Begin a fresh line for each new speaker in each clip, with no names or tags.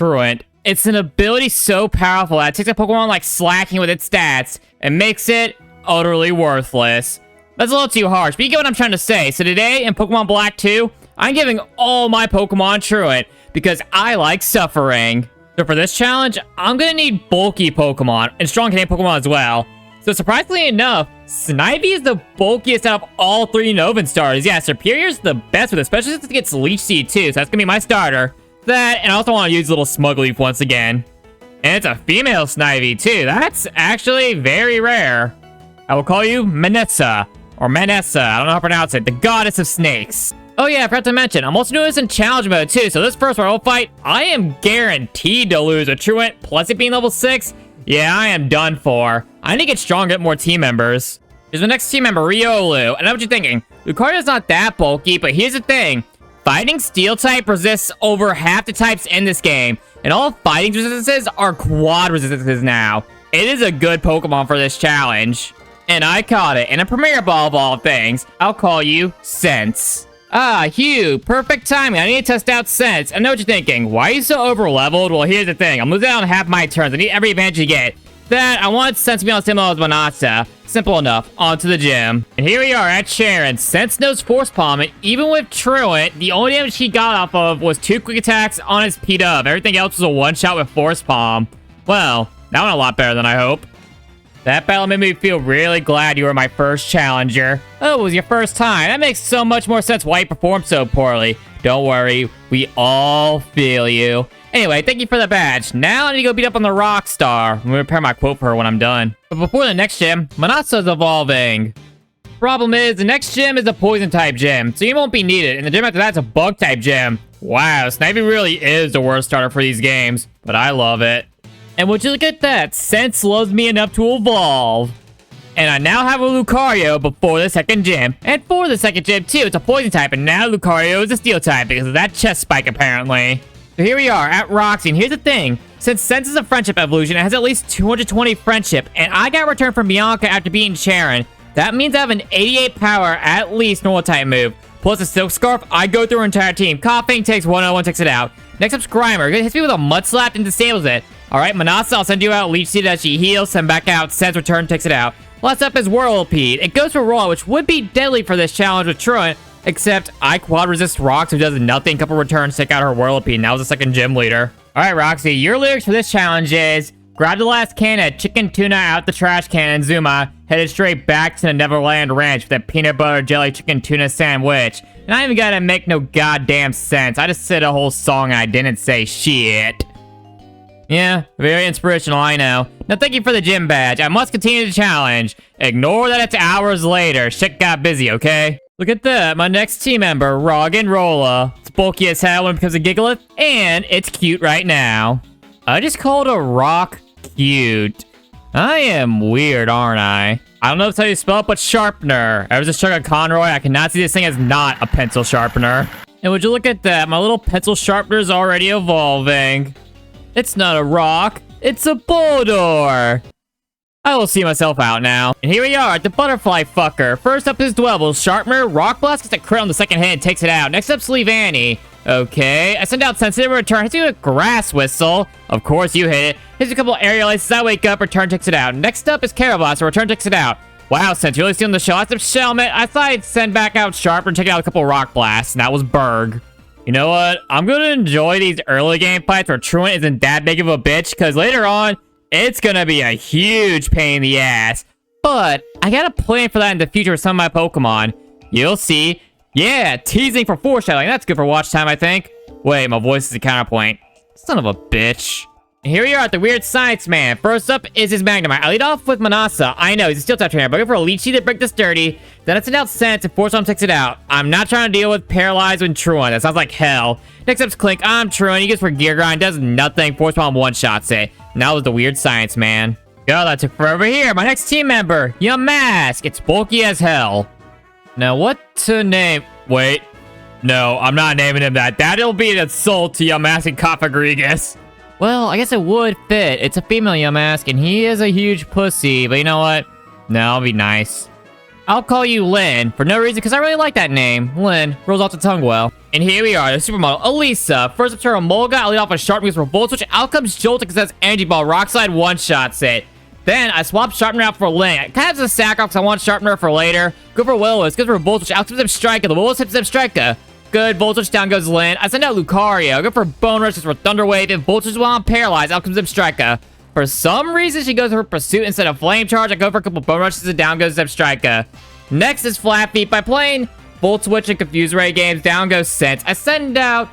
Truant. It's an ability so powerful that it takes a Pokemon like Slaking with its stats and makes it utterly worthless. That's a little too harsh, but you get what I'm trying to say. So today, in Pokemon Black 2, I'm giving all my Pokemon Truant because I like suffering. So for this challenge, I'm gonna need bulky Pokemon and strong Canadian Pokemon as well. So surprisingly enough, Snivy is the bulkiest out of all 3 Novan starters. Yeah, Superior's the best with it, especially since it gets Leech Seed too, so that's gonna be my starter. That, and I also want to use Little Smugleaf once again. And it's a female Snivy too. That's actually very rare. I will call you Manessa, or Manessa, I don't know how to pronounce it, the goddess of snakes. Oh yeah, I forgot to mention, I'm also doing this in challenge mode too, so this first rival fight, I am guaranteed to lose with Truant, plus it being level 6. Yeah, I am done for. I need to get stronger, get more team members. Here's the next team member, Riolu. I know what you're thinking. Lucario's not that bulky, but here's the thing. Fighting Steel type resists over half the types in this game, and all fighting resistances are quad resistances now. It is a good Pokemon for this challenge. And I caught it in a Premier Ball of all things. I'll call you Sense. Ah, Hugh, perfect timing. I need to test out Sense. I know what you're thinking. Why are you so over-leveled? Well, here's the thing. I'm losing out on half my turns. I need every advantage you get. Then, I want Sense to be on the same level as Manasa. Simple enough. On to the gym. And here we are at Sharon. Sense knows Force Palm, and even with Truant, the only damage he got off of was 2 quick attacks on his P-Dub. Everything else was a one-shot with Force Palm. Well, that went a lot better than I hoped. That battle made me feel really glad you were my first challenger. Oh, it was your first time. That makes so much more sense why you performed so poorly. Don't worry, we all feel you. Anyway, thank you for the badge. Now I need to go beat up on the rock star. I'm gonna prepare my quote for her when I'm done. But before the next gym, Manasa's evolving. Problem is, the next gym is a poison type gym, so you won't be needed. And the gym after that's a bug type gym. Wow, Snivy really is the worst starter for these games, but I love it. And would you look at that? Sense loves me enough to evolve. And I now have a Lucario before the second gym. And for the second gym, too, it's a poison type. And now Lucario is a steel type because of that chest spike, apparently. So here we are at Roxy. And here's the thing. Since Sense is a friendship evolution, it has at least 220 friendship. And I got returned from Bianca after beating Sharon. That means I have an 88 power, at least, normal type move. Plus a Silk Scarf, I go through her entire team. Coughing takes 101, takes it out. Next up's Grimer. It hits me with a Mud Slap and disables it. Alright, Manasa, I'll send you out. Leech Seed as she heals, send back out. Sense return, takes it out. Last up is Whirlipede. It goes for Roll, which would be deadly for this challenge with Truant, except I quad resist Rocks, who does nothing. Couple returns, take out her Whirlipede. Now is the second gym leader. Alright, Roxy, your lyrics for this challenge is: grab the last can of chicken tuna out the trash can and Zuma, headed straight back to the Neverland Ranch with a peanut butter jelly chicken tuna sandwich. And I ain't even gotta make no goddamn sense. I just said a whole song and I didn't say shit. Yeah, very inspirational, I know. Now, thank you for the gym badge. I must continue the challenge. Ignore that it's hours later. Shit got busy, okay? Look at that, my next team member, Roggenrola. It's bulky as hell when it becomes a Gigalith, and it's cute right now. I just called a rock cute. I am weird, aren't I? I don't know if that's how you spell it, but sharpener. Ever since Chuck Conroy, I cannot see this thing as not a pencil sharpener. And would you look at that? My little pencil sharpener is already evolving. It's not a rock, it's a Boldor. I will see myself out now. And here we are at the butterfly fucker. First up is Dwebble. Sharpener, Rock Blast gets a crit on the second hit and takes it out. Next up's Leavanny. Okay, I send out Sensitive return. Hits you with a Grass Whistle. Of course you hit it. Hits a couple aerial aces. I wake up, return takes it out. Next up is Carablast. Return takes it out. Wow, Sense, you're really stealing the show. That's some Shelmet. I thought I'd send back out Sharpener and take out a couple Rock Blasts, and that was Berg. You know what? I'm gonna enjoy these early game fights where Truant isn't that big of a bitch, because later on, it's gonna be a huge pain in the ass. But I got a plan for that in the future with some of my Pokemon. You'll see. Yeah, teasing for foreshadowing. That's good for watch time, I think. Wait, my voice is a counterpoint. Son of a bitch. And here we are at the Weird Science Man. First up is his Magnemite. I lead off with Manasa. I know, he's a Steel type trainer, but I go for a Leech Seed to break this sturdy. Then I send out Sense and Force Palm takes it out. I'm not trying to deal with Paralyzed with Truant. That sounds like hell. Next up's Clink. I'm Truant. He goes for Gear Grind, does nothing. Force Palm one-shots it. Now was the Weird Science Man. Yo, that took forever here. My next team member, Yamask. It's bulky as hell. Now, what to name? Wait. No, I'm not naming him that. That'll be an insult to Yamask and Cofagrigus. Well, I guess it would fit. It's a female Yamask, and he is a huge pussy. But you know what? No, I'll be nice. I'll call you Lynn for no reason because I really like that name. Lynn rolls off the tongue well. And here we are, the supermodel Elisa. First up to her Molga, I lead off a Sharp because Revolt Switch. Out comes Joltik because that's Energy Ball. Rock Slide one-shots it. Then I swap Sharpener out for Lynn. I kind of have to sack off because I want Sharpener for later. Go for Willows, goes for Revolt Switch. Out comes Striker. The Willows hits Striker. Good, Voltage down goes Lynn. I send out Lucario. Go for Bone Rush for Thunder Wave. If Voltage while I'm paralyzed, out comes Striker. For some reason, she goes for Pursuit instead of Flame Charge. I go for a couple Bone Rushes and down goes Striker. Next is Flat Feet. By playing Volt Switch and Confuse Ray games, down goes Sense. I send out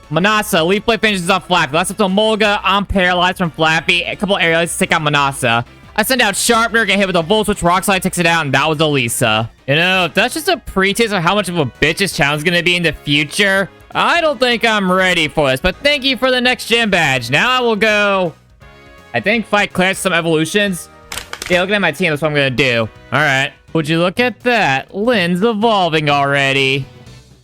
Manasa. Leaf Blade finishes off Flat Feet. Last up to Molga. I'm paralyzed from Flat Feet. A couple aerials to take out Manasa. I send out Sharpener, get hit with a Volt Switch, Rock Slide takes it out, and that was Elisa. You know, if that's just a pre-taste of how much of a bitch this challenge is going to be in the future, I don't think I'm ready for this, but thank you for the next gym badge. Now I will go, I think, fight Clarence some evolutions. Yeah, looking at my team, that's what I'm going to do. All right. Would you look at that? Lynn's evolving already.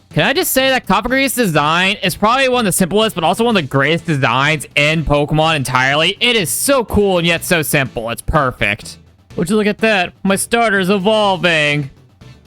Can I just say that Coppergrease design is probably one of the simplest, but also one of the greatest designs in Pokemon entirely. It is so cool and yet so simple. It's perfect. Would you look at that? My starter's evolving.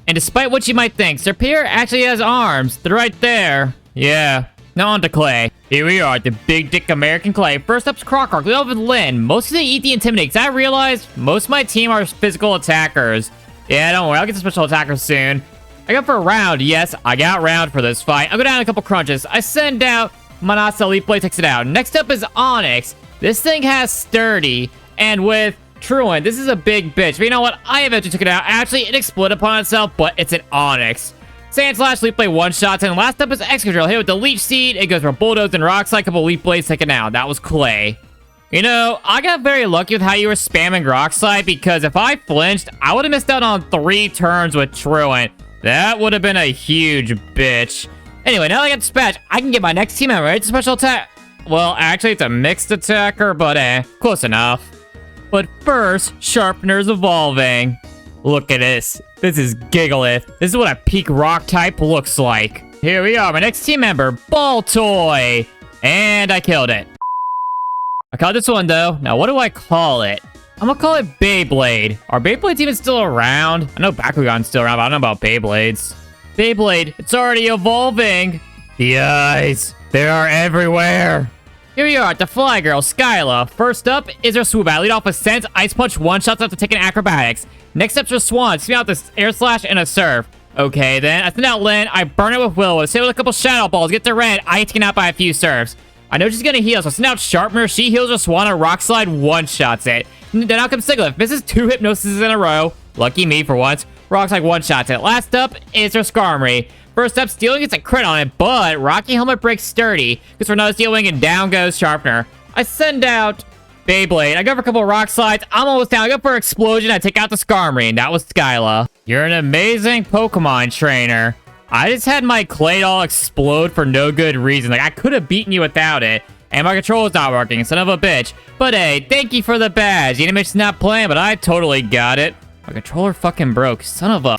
And despite what you might think, Serperior actually has arms. They're right there. Yeah. Now on to Clay. Here we are, the big dick American Clay. First up's Crocork. We have with Lynn. Most of them eat the Intimidate. Cause I realized most of my team are physical attackers. Yeah, don't worry. I'll get the special attackers soon. I go for a round. Yes, I got round for this fight. I'll go down a couple crunches. I send out Manasa. Leaf Blade takes it out. Next up is Onyx. This thing has Sturdy. And with Truant, this is a big bitch. But you know what? I eventually took it out. Actually, it exploded upon itself, but it's an Onyx. Sand Slash, Leaf Blade one-shots. And last up is Excadrill. Hit with the Leech Seed. It goes for Bulldoze and Rock Slide. A couple Leaf Blades taken out. That was Clay. You know, I got very lucky with how you were spamming Rock Slide because if I flinched, I would have missed out on 3 turns with Truant. That would have been a huge bitch. Anyway, now that I got dispatched, I can get my next team member. It's a special attack. Well, actually, it's a mixed attacker, but close enough. But first, Sharpener's evolving. Look at this. This is Gigalith. This is what a peak rock type looks like. Here we are, my next team member, Baltoy. And I killed it. I caught this one, though. Now, what do I call it? I'm gonna call it Beyblade. Are Beyblades even still around? I know Bakugan's still around, but I don't know about Beyblades. Beyblade, it's already evolving. The eyes, they are everywhere. Here we are at the Fly Girl, Skyla. First up is her Swoop. I lead off with Sense, Ice Punch, one-shots after taking Acrobatics. Next up's her Swan. Spin out this Air Slash and a Surf. Okay, then I send out Lynn. I burn it with Willow. Hit with a couple Shadow Balls. Get the red. I get taken out by a few Surfs. I know she's gonna heal, so I send out Sharpener. She heals her Swan. A Rock Slide one-shots it. Then out comes Sigilyph. Misses 2 Hypnoses in a row. Lucky me for once. Rock Slide one-shots it. Last up is her Skarmory. First up, Stealing gets a crit on it, but Rocky Helmet breaks Sturdy. Because for another Stealing, and down goes Sharpener. I send out Beyblade. I go for a couple Rock Slides. I'm almost down. I go for Explosion. I take out the Skarmory, and that was Skyla. You're an amazing Pokemon trainer. I just had my Claydol explode for no good reason. Like, I could have beaten you without it. And my controller's not working, son of a bitch. But hey, thank you for the badge. The animation's not playing, but I totally got it. My controller fucking broke, son of a...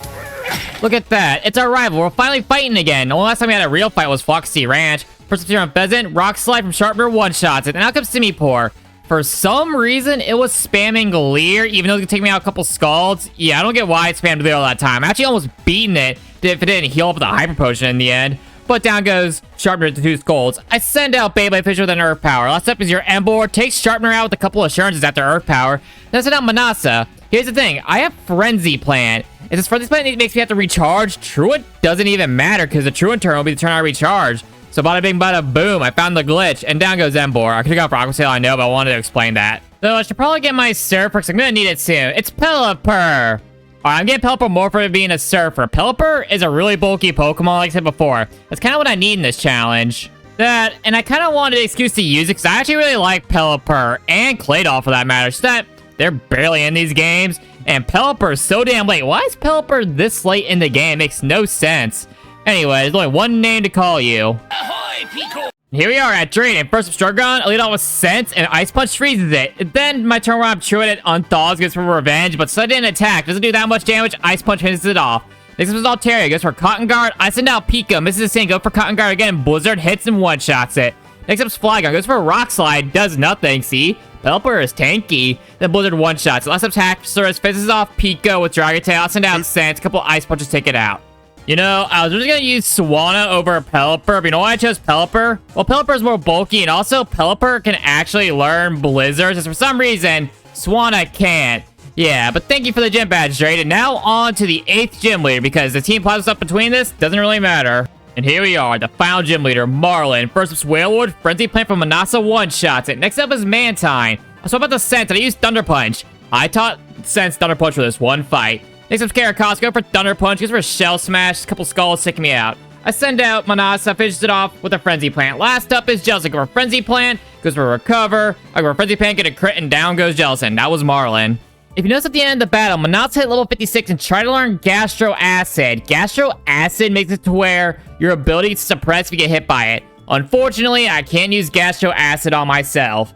Look at that. It's our rival. We're finally fighting again. The last time we had a real fight was Foxy Ranch. First up on Pheasant, Rock Slide from Sharpener one-shots it. And out comes Simipour. For some reason, it was spamming Leer, even though it could take me out a couple Scalds. Yeah, I don't get why it spammed Leer all that time. I actually almost beaten it if it didn't heal up with a Hyper Potion in the end. But down goes Sharpener to 2 Scolds. I send out Beyblade Fisher with an Earth Power. Last up is your Emboar. Takes Sharpener out with a couple assurances after Earth Power. Then I send out Manasa. Here's the thing. I have Frenzy Plan. If this Frenzy Plan makes me have to recharge, Truant doesn't even matter because the Truant turn will be the turn I recharge. So bada bing, bada boom. I found the glitch. And down goes Emboar. I could have gone for Aqua Sail, I know, but I wanted to explain that. So I should probably get my Surf because I'm going to need it soon. It's Pelipper. Alright, I'm getting Pelipper more for it being a Surfer. Pelipper is a really bulky Pokemon, like I said before. That's kind of what I need in this challenge. That, and I kind of wanted an excuse to use it, because I actually really like Pelipper, and Claydol for that matter. Just that they're barely in these games, and Pelipper is so damn late. Why is Pelipper this late in the game? It makes no sense. Anyway, there's only one name to call you. Ahoy, Pico! Here we are at Drayden. First up, Strugon. I lead off with Sense, and Ice Punch freezes it. Then my turn where I'm Truant, it unthaws, goes for Revenge, but sudden attack doesn't do that much damage. Ice Punch finishes it off. Next up is Altaria, goes for Cotton Guard. I send out Pika, misses the same, go for Cotton Guard again. Blizzard hits and one-shots it. Next up is Flygon, goes for Rock Slide, does nothing. See? Pelipper is tanky. Then Blizzard one-shots. Last up's Hacksaurus finishes off Pico with Dragon Tail. I'll send out Sense. A couple Ice Punches take it out. You know, I was really going to use Swanna over Pelipper, but you know why I chose Pelipper? Well, Pelipper is more bulky, and also Pelipper can actually learn Blizzards, and for some reason, Swanna can't. Yeah, but thank you for the gym badge, Drake. And now on to the 8th gym leader, because the team plasma stuff between this doesn't really matter. And here we are, the final gym leader, Marlin. First up's Whalewood, Frenzy Plant from Manasa one-shots it. Next up is Mantine. I swap out the Sense, and I used Thunder Punch. I taught Sense Thunder Punch for this one fight. Next up's Karakos, go for Thunder Punch, goes for a Shell Smash, a couple Skulls taking me out. I send out Manasa, finishes it off with a Frenzy Plant. Last up is Jellicent, go for Frenzy Plant, goes for Recover. I go for Frenzy Plant, get a crit, and down goes Jellicent. That was Marlin. If you notice at the end of the battle, Manasa hit level 56 and try to learn Gastro Acid. Gastro Acid makes it to where your ability to suppress if you get hit by it. Unfortunately, I can't use Gastro Acid on myself.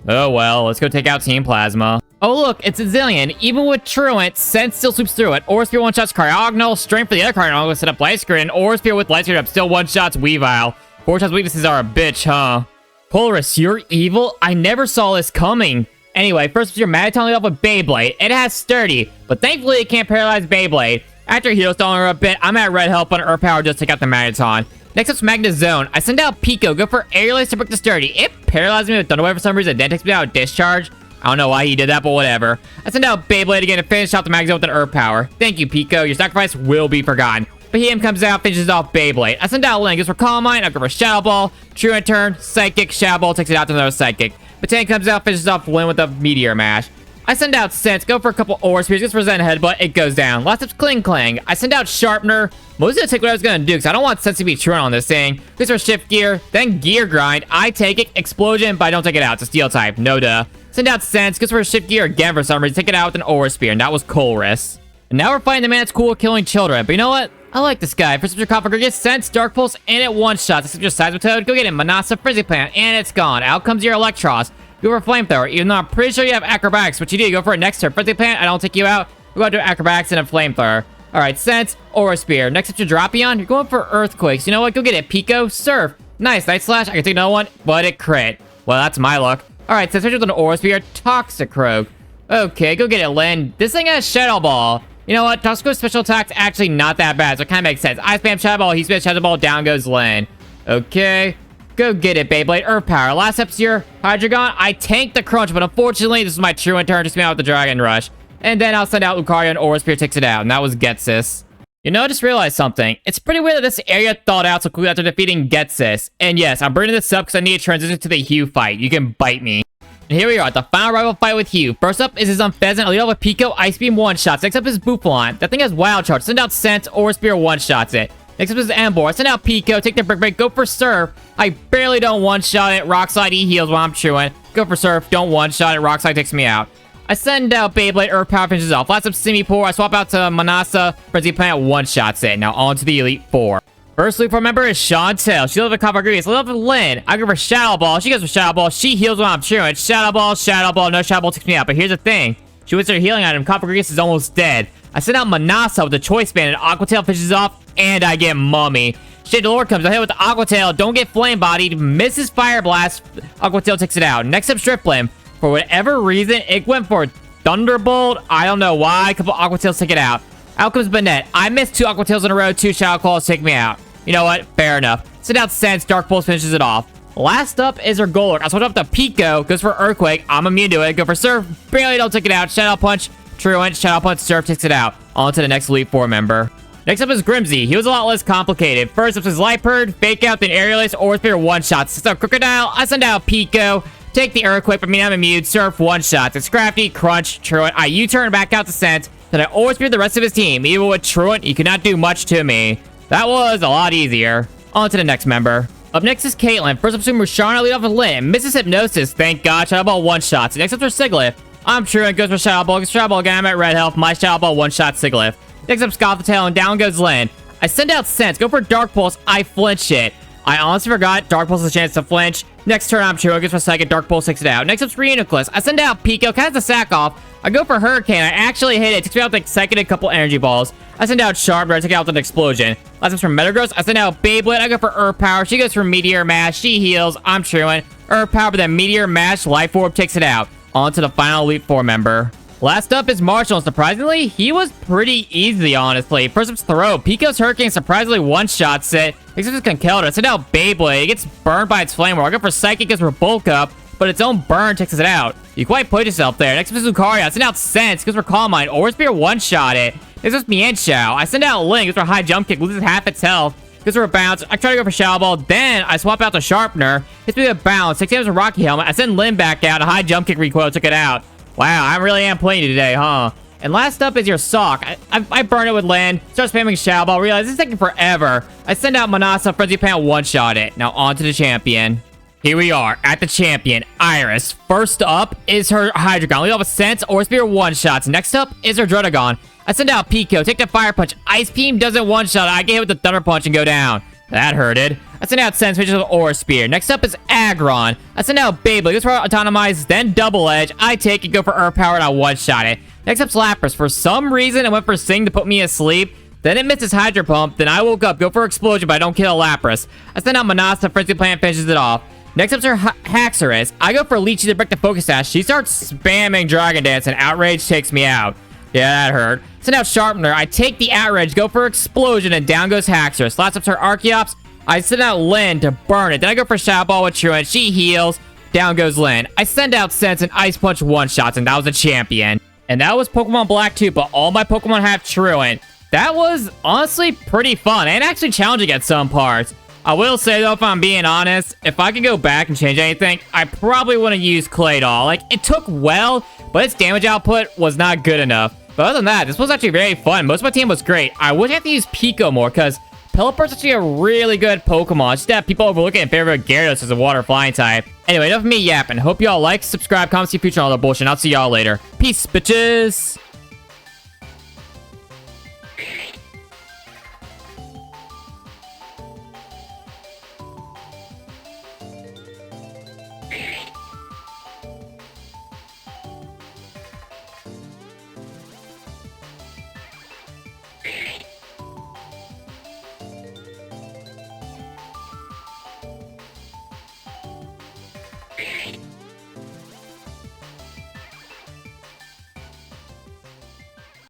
Oh well, let's go take out Team Plasma. Oh look, it's a Zillion. Even with Truant, Sense still sweeps through it. Aura Spear one-shots Cryogonal, Strength for the other Cryogonal, set up Light Screen, and Aura Spear with Light Screen up still one-shots Weavile. 4 shots weaknesses are a bitch, huh? Polaris, you're evil? I never saw this coming. Anyway, first your Magneton lead off with Beyblade. It has Sturdy, but thankfully it can't paralyze Beyblade. After Hero Stalling her a bit, I'm at red health on Earth Power just to take out the Magneton. Next up's Magnezone. I send out Pico, go for Aerial Ace to break the Sturdy. It paralyzes me with Thunder Wave for some reason, then takes me out with Discharge. I don't know why he did that, but whatever. I send out Beyblade again to finish off the Magnezone with an Earth Power. Thank you, Pico. Your sacrifice will be forgotten. Behem comes out, finishes off Beyblade. I send out Link, goes for Calm Mind, I go for Shadow Ball. Truant turn, Psychic, Shadow Ball takes it out to another Psychic. Batan comes out, finishes off Lynn with a Meteor Mash. I send out Sense, go for a couple Aura Spears, goes for Zen Headbutt, it goes down. Last up's Cling Clang. I send out Sharpener. Mostly gonna take what I was gonna do, because I don't want Sense to be Truant on this thing. Goes for Shift Gear, then Gear Grind. I take it, Explosion, but I don't take it out. It's a Steel type, no duh. Send out Sense, goes for a Shift Gear again for some reason, take it out with an Aura Spear, and that was Colress. And now we're fighting the man that's cool at killing children, but you know what? I like this guy. First up your Coppergrigus, Sense, Dark Pulse, and it one-shots. This is your Seismitoad, go get it. Manasa, Frizzy Plant, and it's gone. Out comes your Electros. Go for Flamethrower, even though I'm pretty sure you have Acrobatics. What you do, you go for it next turn. Frizzy Plant, I don't take you out. We're going to do Acrobatics and a Flamethrower. Alright, Sense, Aura Spear. Next up to Drapion, you're going for Earthquakes. You know what? Go get it. Pico, Surf. Nice, Night Slash. I can take another one, but it crit. Well, that's my luck. Alright, Sense, with an Aura Spear. Toxicroak. Okay, go get it, Lynn. This thing has Shadow Ball. You know what? Toxicroak's special attack's actually not that bad, so it kind of makes sense. I spam Shadow Ball, he spams Shadow Ball, down goes Lynn. Okay. Go get it, Beyblade. Earth Power. Last up's your Hydreigon. I tanked the Crunch, but unfortunately, this is my Truant turn. Just me out with the Dragon Rush. And then I'll send out Lucario and Aura Spear takes it out. And that was Getsis. You know, I just realized something. It's pretty weird that this area thawed out so quickly after defeating Getsis. And yes, I'm bringing this up because I need to transition to the Hugh fight. You can bite me. And here we are, the final rival fight with Hugh. First up is his Pheasant. I'll lead off with Pico, Ice Beam one-shots. Next up is Bouffalon. That thing has Wild Charge. Send out Sense, Aura Spear one-shots it. Next up is Embor. I send out Pico, take the Brick Break, go for Surf. I barely don't one-shot it. Rock Slide, he heals while I'm Truant. Go for Surf, don't one-shot it. Rock Slide takes me out. I send out Beyblade, Earth Power finishes off. Last up Simipour. I swap out to Manasa, Frenzy Plant one-shots it. Now on to the Elite Four. First Elite Four member is Chantel. She lives with Coppergrigus. I live with Lynn. I go for Shadow Ball. She goes for Shadow Ball. She heals while I'm Truant. Shadow Ball, no Shadow Ball takes me out. But here's the thing. She waits her healing item. Coppergrigus is almost dead. I send out Manasa with the Choice Band, and Aqua Tail finishes off, and I get Mummy. Shade Lord comes. I hit with the Aqua Tail. Don't get Flame Bodied. Misses Fire Blast. Aqua Tail takes it out. Next up, Stripling. For whatever reason, it went for Thunderbolt. I don't know why. A couple Aqua Tails take it out. Out comes Banette. I missed 2 Aqua Tails in a row. 2 Shadow Claws take me out. You know what? Fair enough. Send out Sense. Dark Pulse finishes it off. Last up is her Golurk. I switch up to Pico. Goes for Earthquake. I'm immune to it. Go for Surf. Barely don't take it out. Shadow Punch. Truant. Shadow Punch. Surf takes it out. On to the next Elite Four member. Next up is Grimsy. He was a lot less complicated. First up is Light Bird, Fake Out, then Aerialist, Aura Spear one-shots. Next up, Crocodile. I send out Pico. Take the Earthquake, but I'm immune. Surf one-shots. It's Crafty, Crunch, Truant. I U-turn back out to Sense. Then I Aura Spear the rest of his team. Even with Truant, he could not do much to me. That was a lot easier. On to the next member. Up next is Caitlyn. First up is Musharna. I lead off with Lynn. Misses Hypnosis. Thank God. Shadow Ball one-shots. Next up is Sigilyph. I'm Truant. Goes for Shadow Ball. Goes Shadow Ball again. I'm at red health. My Shadow Ball one-shot Sigilyph. Next up, Scoff the Tail, and down goes Lynn. I send out Sense. Go for Dark Pulse. I flinch it. I honestly forgot Dark Pulse has a chance to flinch. Next turn, I'm Truant. Goes for second. Dark Pulse takes it out. Next up's Reuniclus. I send out Pico. Casts the sack off. I go for Hurricane. I actually hit it. Takes me out like second and a couple energy balls. I send out Sharpener. I take it out with an explosion. Last up's from Metagross. I send out Beyblade. I go for Earth Power. She goes for Meteor Mash. She heals. I'm Truant. Earth Power, but then Meteor Mash Life Orb takes it out. On to the final Elite Four member. Last up is Marshall, and surprisingly, he was pretty easy, honestly. First up's Throw. Pico's Hurricane surprisingly one-shots it. Except it's Conkeldurr. Send out Beyblade. It gets burned by its Flame War. I go for Psychic because we're bulk up, but its own burn takes it out. You quite put yourself there. Next up is Lucario. I send out Sense because we're Calm Mind. Or Spear one-shot it. Next up is Mienshao. I send out Link because we're High Jump Kick. Loses half its health because we're Bounce. I try to go for Shadow Ball. Then I swap out the Sharpener. Hits me with a Bounce. 6 damage with Rocky Helmet. I send Lin back out. A High Jump Kick recoil took it out. Wow, I really am playing you today, huh? And last up is your Sock. I burn it with Lin. Start spamming Shadow Ball. Realize this is taking forever. I send out Manasa. Frenzy Pan one-shot it. Now on to the champion. Here we are at the champion, Iris. First up is her Hydreigon. We have a Sense or Spear one-shots. Next up is her Druddigon. I send out Pico. Take the Fire Punch. Ice Beam doesn't one-shot. I get hit with the Thunder Punch and go down. That hurted. I send out Sense, which is an Aura Spear. Next up is Aggron. I send out Beyblade. This for Autonomize, then Double Edge. I take it, go for Earth Power, and I one-shot it. Next up's Lapras. For some reason, it went for Sing to put me asleep. Then it misses Hydro Pump. Then I woke up, go for Explosion, but I don't kill Lapras. I send out Manasa. Frenzy Plant finishes it off. Next up's her Haxorus. I go for Leechy to break the Focus Sash. She starts spamming Dragon Dance, and Outrage takes me out. Yeah, that hurt. Send out Sharpener. I take the Outrage, go for Explosion, and down goes Haxorus. Last up's her Archeops. I send out Lin to burn it. Then I go for Shadow Ball with Truant. She heals. Down goes Lin. I send out Sense and Ice Punch one-shots, and that was a champion. And that was Pokemon Black 2, but all my Pokemon have Truant. That was honestly pretty fun and actually challenging at some parts. I will say, though, if I'm being honest, if I could go back and change anything, I probably wouldn't use Claydol. Like, it took well, but its damage output was not good enough. But other than that, this was actually very fun. Most of my team was great. I would have to use Pico more, because Pelipper's actually a really good Pokemon. Just that people overlook it in favor of Gyarados as a water flying type. Anyway, enough of me yapping. Hope y'all like, subscribe, comment, see future, and all that bullshit. And I'll see y'all later. Peace, bitches!